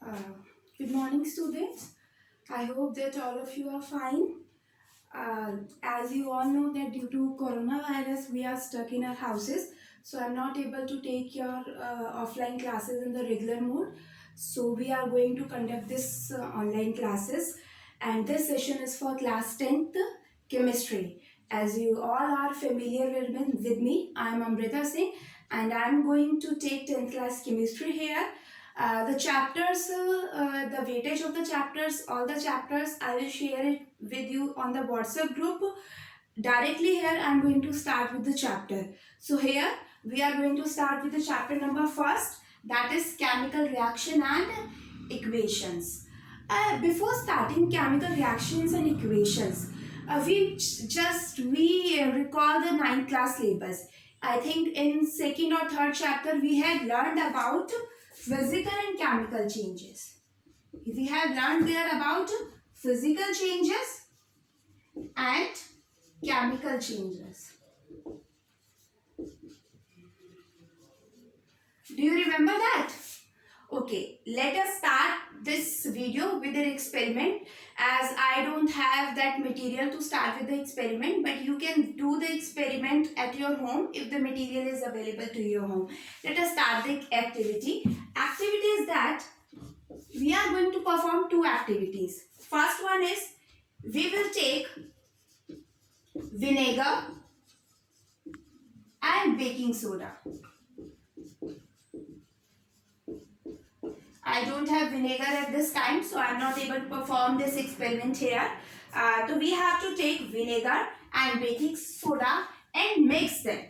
Uh, Good morning, students. I hope that all of you are fine. As you all know that due to coronavirus, we are stuck in our houses. So I'm not able to take your offline classes in the regular mode. So we are going to conduct this online classes. And this session is for class 10th chemistry. As you all are familiar with me, I am Amrita Singh and I am going to take 10th class chemistry here. The chapters, the weightage of the chapters, all the chapters, I will share it with you on the WhatsApp group. Directly here, I am going to start with the chapter. So here, we are going to start with the chapter number first, that is chemical reaction and equations. Before starting chemical reactions and equations, we recall the ninth class syllabus. I think in second or third chapter we had learned about physical and chemical changes. We have learned there about physical changes and chemical changes. Do you remember that? Okay, let us start this video with an experiment, as I don't have that material to start with the experiment, but you can do the experiment at your home if the material is available to your home. Let us start the activity. Activity is that we are going to perform two activities. First one is we will take vinegar and baking soda. I don't have vinegar at this time, so I am not able to perform this experiment here. So we have to take vinegar and baking soda and mix them.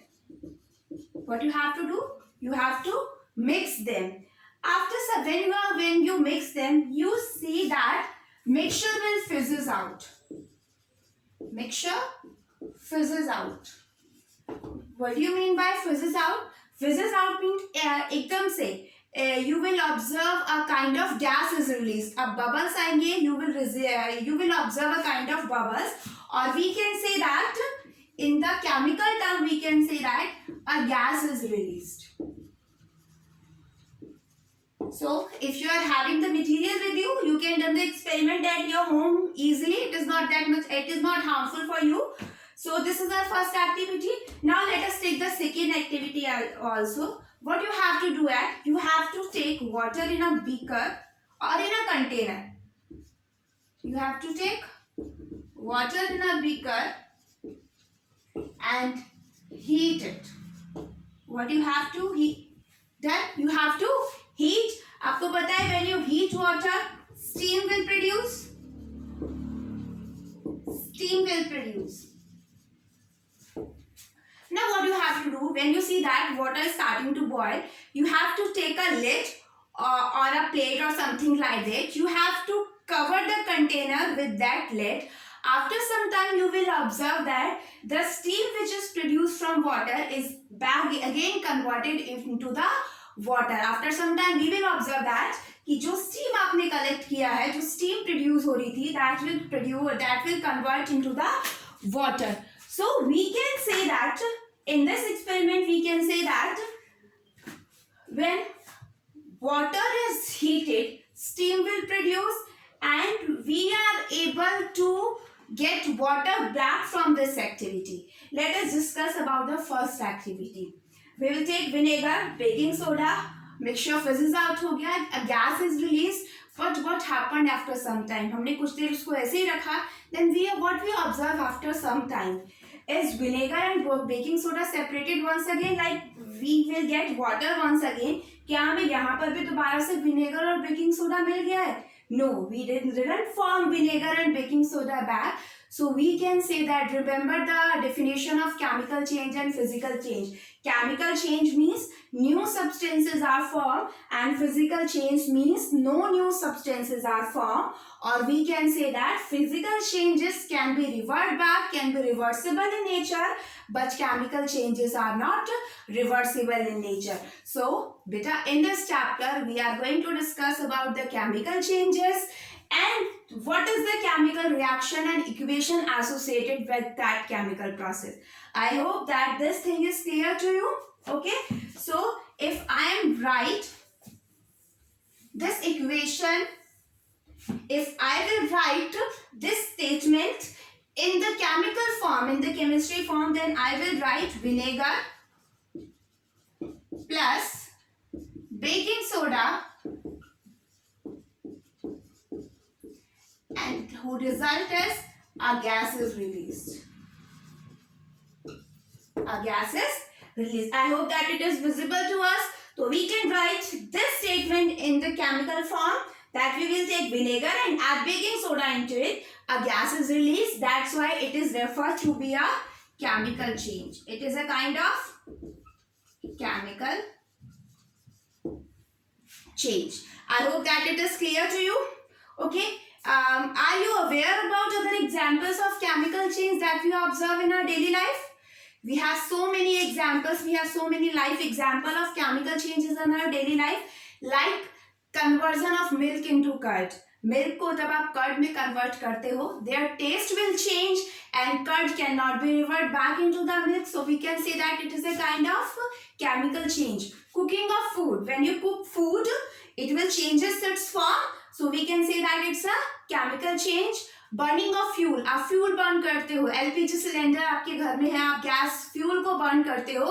What you have to do? You have to mix them. After when you mix them, you see that mixture will fizzes out. Mixture fizzes out. What do you mean by fizzes out? Fizzes out means एकदम से you will observe a kind of gas is released. अब bubbles आएंगे, you will observe a kind of bubbles, or we can say that in the chemical term we can say that a gas is released. So if you are having the material with you, you can do the experiment at your home easily. It is not that much. It is not harmful for you. So this is our first activity. Now let us take the second activity also. What you have to do at, you have to take water in a beaker or in a container. You have to take water in a beaker and heat it. What you have to heat? Then you have to heat. आपको पता है when you heat water, steam will produce. Steam will produce. Now what you have to do, when you see that water is starting to boil, you have to take a lid or a plate or something like that. You have to cover the container with that lid. After some time you will observe that the steam which is produced from water is back again converted into the water. After some time we will observe that कि जो steam आपने collect किया है, जो steam produce हो रही थी, that will convert into the water. So we can say that in this experiment we can say that when water is heated, steam will produce and we are able to get water back from this activity. Let us discuss about the first activity. We will take vinegar, baking soda, mixture fizzes out हो गया, a gas is released. But what happened after some time? हमने कुछ देर उसको ऐसे ही रखा. Then what we observe after some time is vinegar and baking soda separated once again, like we will get water once again. क्या हमें यहाँ पर भी दोबारा से vinegar और baking soda मिल गया है? No, we didn't form vinegar and baking soda back. So we can say that, remember the definition of chemical change and physical change. Chemical change means new substances are formed and physical change means no new substances are formed. Or we can say that physical changes can be reverted back, can be reversible in nature, but chemical changes are not reversible in nature. So, beta, in this chapter, we are going to discuss about the chemical changes and what is the chemical reaction and equation associated with that chemical process. I hope that this thing is clear to you. Okay. So, if I am right, this equation, if I will write this statement in the chemical form, in the chemistry form, then I will write vinegar plus baking soda, and the result is a gas is released. A gas is released. I hope that it is visible to us. So we can write this statement in the chemical form, that we will take vinegar and add baking soda into it. A gas is released. That's why it is referred to be a chemical change. It is a kind of chemical change. I hope that it is clear to you. Okay. Are you aware about other examples of chemical change that we observe in our daily life? We have so many examples. We have so many life examples of chemical changes in our daily life, like conversion of milk into curd. Milk को जब आप curd में convert करते हो, their taste will change and curd cannot be revert back into the milk. So we can say that it is a kind of chemical change. Cooking of food. When you cook food, it will changes its form. So we can say that it's a chemical change. Burning of fuel, आप fuel burn करते हो, LPG cylinder आपके घर में है, आप gas fuel को burn करते हो.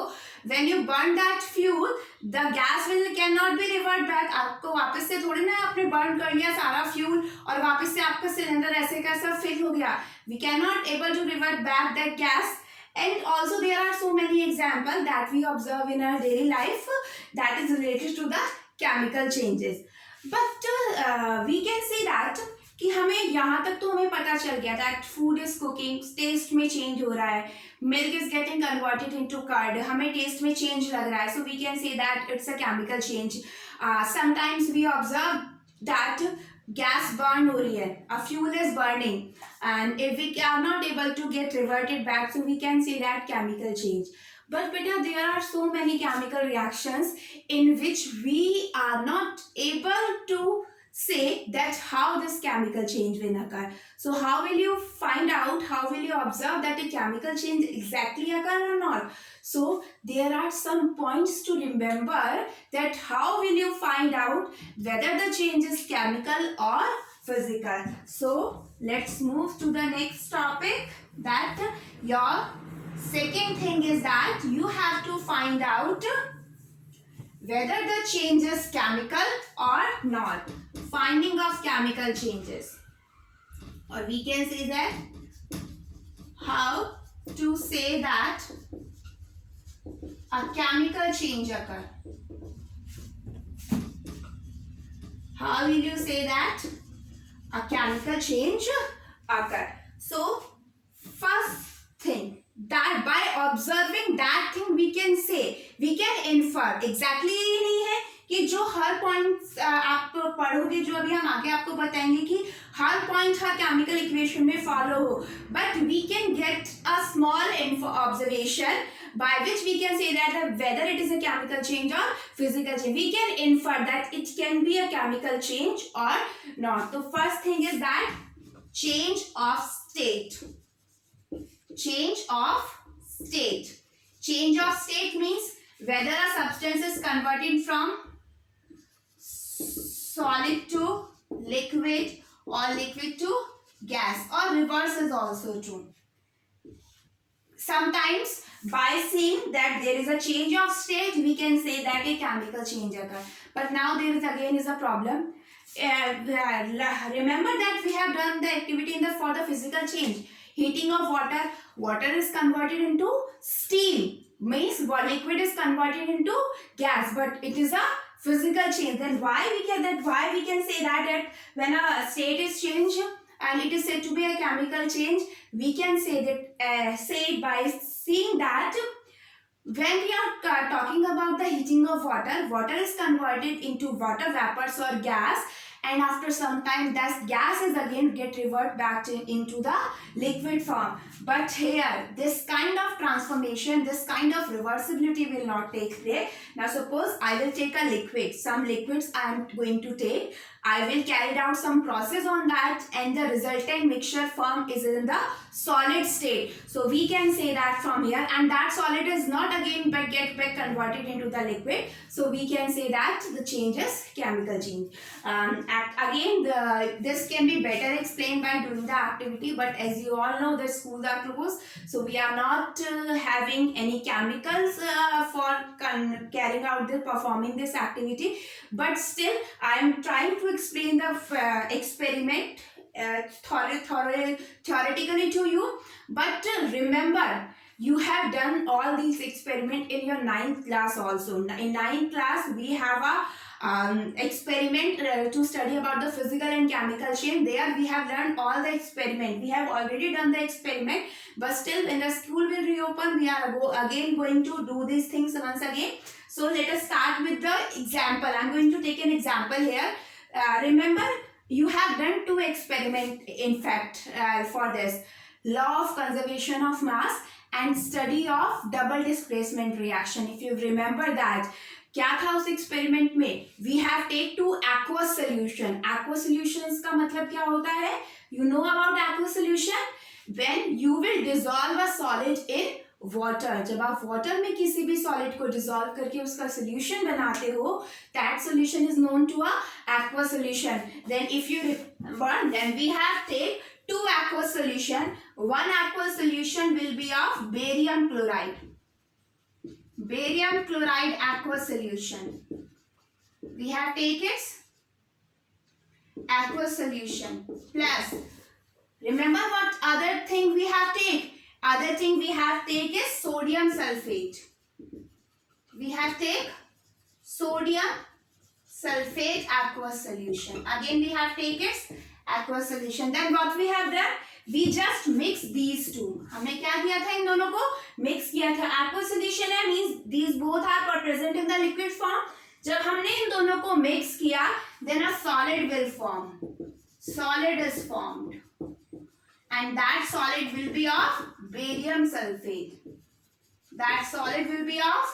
When you burn that fuel, the gas will can not be revert back. आपको वापस से थोड़ी ना आपने बर्न कर लिया सारा फ्यूल और वापस से आपका सिलेंडर ऐसे का सब फिल हो गया. We can not able to revert back that gas. And also there are so many examples that we observe in our daily life that is related to the chemical changes. But we can say that कि हमें यहाँ तक तो हमें पता चल गया that food is cooking, taste में चेंज हो रहा है, milk is getting converted into curd, हमें टेस्ट में चेंज लग रहा है. So we can say that it's a chemical change. Sometimes we observe that gas burn हो रही है, a fuel is burning, and if we are not able to get reverted back, so we can say that chemical change. But beta, there are so many chemical reactions in which we are not able to say that how this chemical change will occur. So how will you find out, how will you observe that a chemical change exactly occur or not? So there are some points to remember, that how will you find out whether the change is chemical or physical. So let's move to the next topic, that your second thing is that you have to find out whether the change is chemical or not. Finding of chemical changes, or we can say that how to say that a chemical change occur. How will you say that a chemical change occur? So first thing, that by observing that thing we can say, we can infer. Exactly ये नहीं है कि जो हर point आप पढ़ोगे, जो अभी हम आगे आपको बताएंगे कि हर पॉइंट हर केमिकल इक्वेशन में फॉलो हो, but we can get a small observation by which we can say that whether it is a chemical change or physical change. We can infer that it can be a chemical change or not. The first thing is that change of state. Change of state. Change of state means whether a substance is converted from solid to liquid or liquid to gas, or reverse is also true. Sometimes by seeing that there is a change of state, we can say that a chemical change occurs. But now there is again a problem. Remember that we have done the activity for the physical change. Heating of water. Water is converted into steam. Means liquid is converted into gas. But it is a physical change. Then why we can say that when a state is changed and it is said to be a chemical change, we can say that say by seeing that when we are talking about the heating of water, water is converted into water vapors or gas, and after some time that gas is again get revert back into the liquid form. But here this kind of transformation, this kind of reversibility will not take place. Now suppose I will take a liquid, some liquids I am going to take, I will carry out some process on that, and the resultant mixture form is in the solid state. So we can say that from here, and that solid is not again get back converted into the liquid. So we can say that the change is chemical change. This can be better explained by doing the activity, but as you all know the schools are closed, so we are not having any chemicals for carrying out the performing this activity. But still I am trying to explain the experiment theoretically to you. But remember, you have done all these experiment in your 9th class also. In 9th class we have a experiment to study about the physical and chemical chain. There we have learned all the experiment. We have already done the experiment, but still when the school will reopen, we are again going to do these things once again. So let us start with the example. I am going to take an example here. Remember, you have done 2 experiments in fact for this. Law of conservation of mass and study of double displacement reaction. If you remember that, क्या था उस experiment में, we have take 2 aqueous solution. Aqueous solutions का मतलब क्या होता है? You know about aqueous solution? When you will dissolve a solid in water. जब आप water में किसी भी solid को dissolve करके उसका solution बनाते हो, that solution is known to a aqueous solution. Then if you remember, then we have take 2 aqueous solution. One aqueous solution will be of barium chloride. Barium chloride aqueous solution. We have take its aqueous solution plus, remember what other thing we have take? Other thing we have take is sodium sulfate. We have take sodium sulfate aqueous solution. Again we have take its aqueous solution. Then what we have done? We just mix these two. हमने क्या किया था, इन दोनों को mix किया था. Aqueous solution है means these both are present in the liquid form. जब हमने इन दोनों को mix किया, then a solid will form. Solid is formed, and that solid will be of barium sulfate. That solid will be of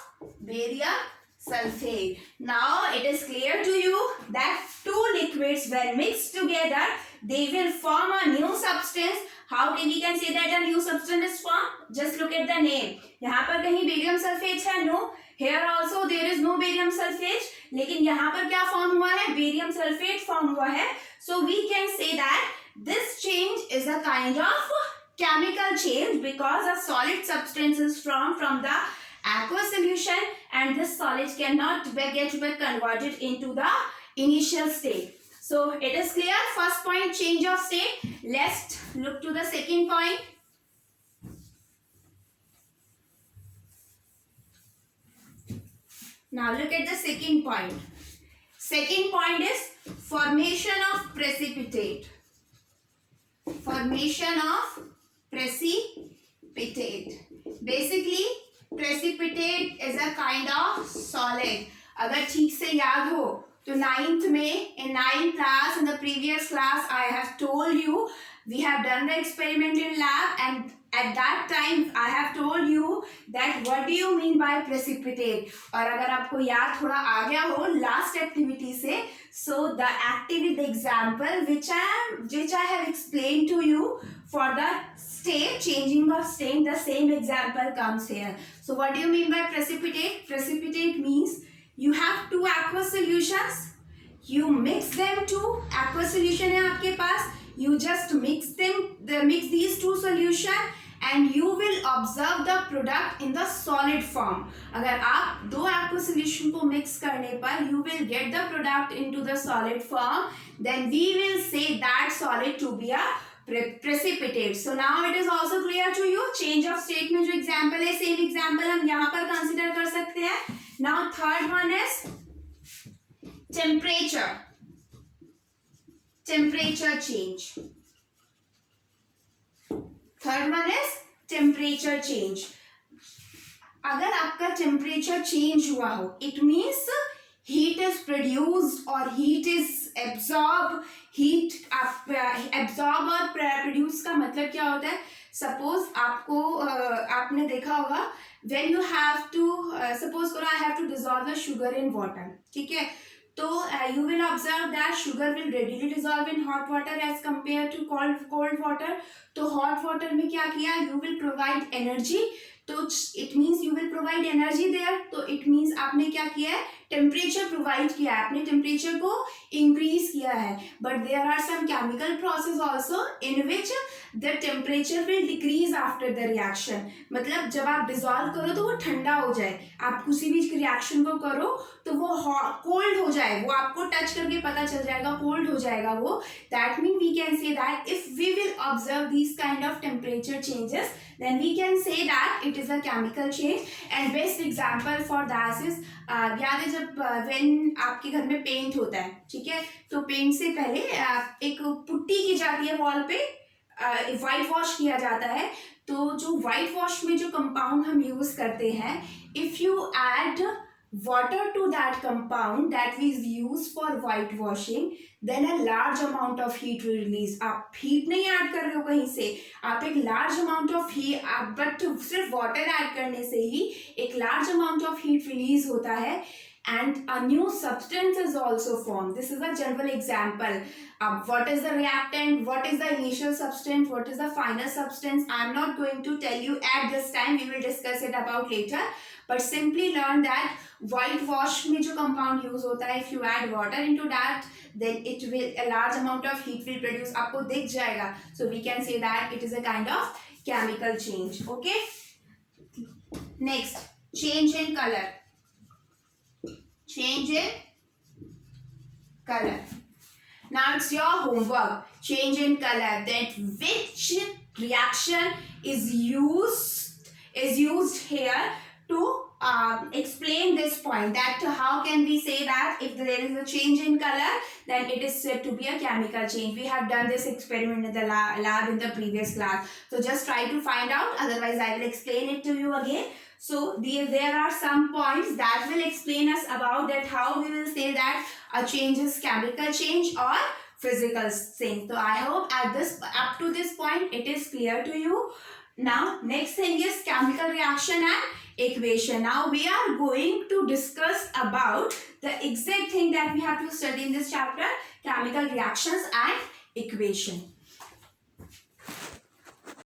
barium sulfate. Now it is clear to you that 2 liquids when mixed together, they will form a new substance. How can we can say that a new substance is formed? Just look at the name. यहाँ पर कहीं barium sulfate है? No. Here also there is no barium sulfate. लेकिन यहाँ पर क्या form हुआ है? Barium sulfate form हुआ है. So we can say that this change is a kind of chemical change because a solid substance is formed from the aqueous solution, and this solid cannot get converted into the initial state. So it is clear. First point, change of state. Let's look to the second point. Now look at the second point. Second point is formation of precipitate. Formation of precipitate. Basically, precipitate is a kind of solid. अगर ठीक से याद हो तो 9th में, in 9th class, in the previous class, I have told you we have done the experiment in lab, and at that time I have told you that what do you mean by precipitate. और अगर आपको याद थोड़ा आ गया हो last activity से, so the activity, the example which I have explained to you for the state, changing of state, the same example comes here. So what do you mean by precipitate? Precipitate means you have 2 aqueous solutions, you mix them, 2 aqueous solution है आपके पास, you just mix these 2 solution and you will observe the product in the solid form. अगर आप 2 aqueous solution को mix करने पर you will get the product into the solid form, then we will say that solid to be a precipitate. So now it is also clear to you. Change of state में जो example है, same example हम यहाँ पर consider कर सकते हैं. Now third one is temperature. Temperature change. Third one is temperature change. अगर आपका temperature change हुआ हो, it means heat is produced or heat is absorbed. heat absorb और produce का मतलब क्या होता है? Suppose आपको आपने देखा होगा when you have to suppose करो I have to dissolve the sugar in water, ठीक है? तो you will observe that sugar will readily dissolve in hot water as compared to cold water. तो hot water में क्या किया? You will provide energy. तो it means you will provide energy there. तो it means आपने क्या किया है? टेम्परेचर प्रोवाइड किया है, आपने टेम्परेचर को इंक्रीज किया है. But there are some chemical process also in which the temperature will decrease after the reaction. मतलब जब आप डिजोल्व करो तो वो ठंडा हो जाए, आप किसी भी रिएक्शन को करो तो वो कोल्ड हो जाए, वो आपको टच करके पता चल जाएगा, कोल्ड हो जाएगा वो. That mean we can say that if we will observe this kind of temperature changes then we can say that it is a chemical change. And best example for that is याद है जब when आपके घर में paint होता है, ठीक है, तो पेंट से पहले एक पुट्टी की जाती है वॉल पे, वाइट वॉश किया जाता है. तो जो वाइट वॉश में जो कंपाउंड हम यूज करते हैं, if you add water to that compound that is used for whitewashing, then a large amount of heat will release. आप heat नहीं ऐड कर रहे हो कहीं से, आप एक large amount of heat, but सिर्फ water ऐड करने से ही एक large amount of heat release होता है. And a new substance is also formed. This is a general example. What is the reactant? What is the initial substance? What is the final substance? I am not going to tell you at this time. We will discuss it about later. But simply learn that whitewash में जो compound use होता है, if you add water into that, then it will a large amount of heat will produce. आपको दिख जाएगा. So we can say that it is a kind of chemical change. Okay. Next, change in color. Change in color. Now it's your homework. Change in color. That which reaction is used here to explain this point. That how can we say that if there is a change in color, then it is said to be a chemical change. We have done this experiment in the lab in the previous class. So just try to find out. Otherwise, I will explain it to you again. So there are some points that will explain us about that how we will say that a change is chemical change or physical change. So I hope up to this point it is clear to you. Now next thing is chemical reaction and equation. Now we are going to discuss about the exact thing that we have to study in this chapter, chemical reactions and equation.